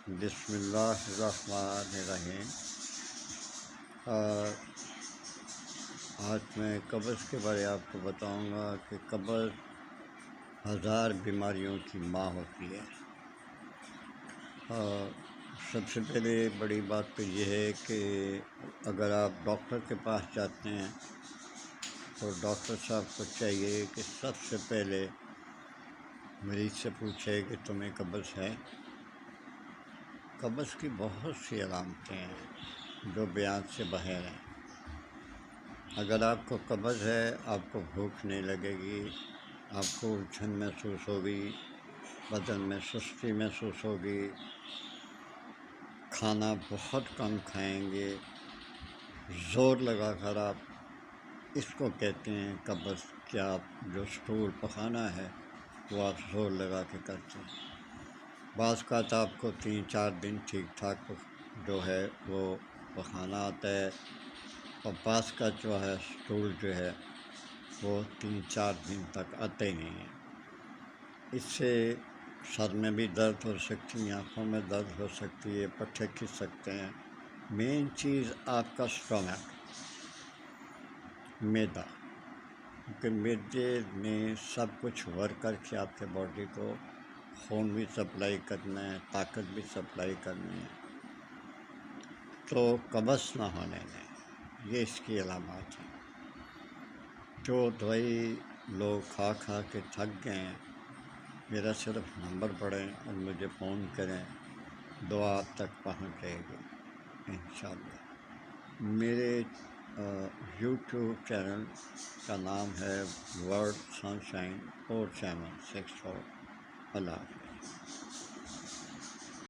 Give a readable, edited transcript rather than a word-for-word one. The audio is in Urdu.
بسم اللہ الرحمن الرحیم۔ آج میں قبض کے بارے آپ کو بتاؤں گا کہ قبض ہزار بیماریوں کی ماں ہوتی ہے۔ سب سے پہلے بڑی بات تو یہ ہے کہ اگر آپ ڈاکٹر کے پاس جاتے ہیں تو ڈاکٹر صاحب کو چاہیے کہ سب سے پہلے مریض سے پوچھے کہ تمہیں قبض ہے۔ قبض کی بہت سی علامتیں ہیں جو بیان سے باہر ہیں۔ اگر آپ کو قبض ہے، آپ کو بھوک نہیں لگے گی، آپ کو الجھن محسوس ہوگی، بدن میں سستی محسوس ہوگی، کھانا بہت کم کھائیں گے، زور لگا کر آپ اس کو کہتے ہیں قبض، کہ آپ جو اسٹول پخانا ہے وہ آپ زور لگا کے کرتے ہیں۔ بعض کا تو آپ کو 3-4 دن ٹھیک ٹھاک جو ہے وہ پخانا آتا ہے، اور بعض کا جو ہے اسٹول جو ہے وہ 3-4 دن تک آتے ہی نہیں ہیں۔ اس سے سر میں بھی درد ہو سکتی ہے، آنکھوں میں درد ہو سکتی ہے، پٹھے کھنچ سکتے ہیں۔ مین چیز آپ کا اسٹمک، معدہ، کیونکہ معدے میں سب کچھ ورک کر کے آپ کے باڈی کو خون بھی سپلائی کرنا ہے، طاقت بھی سپلائی کرنی ہے۔ تو قبض نہ ہونے دیں، یہ اس کی علامات ہیں۔ جو دوائی لوگ کھا کھا کے تھک گئے ہیں، میرا صرف نمبر پڑھیں اور مجھے فون کریں، دعا آپ تک پہنچ جائے گی انشاءاللہ۔ میرے یوٹیوب چینل کا نام ہے ورڈ سن شائن 4764۔ اللہ حافظ۔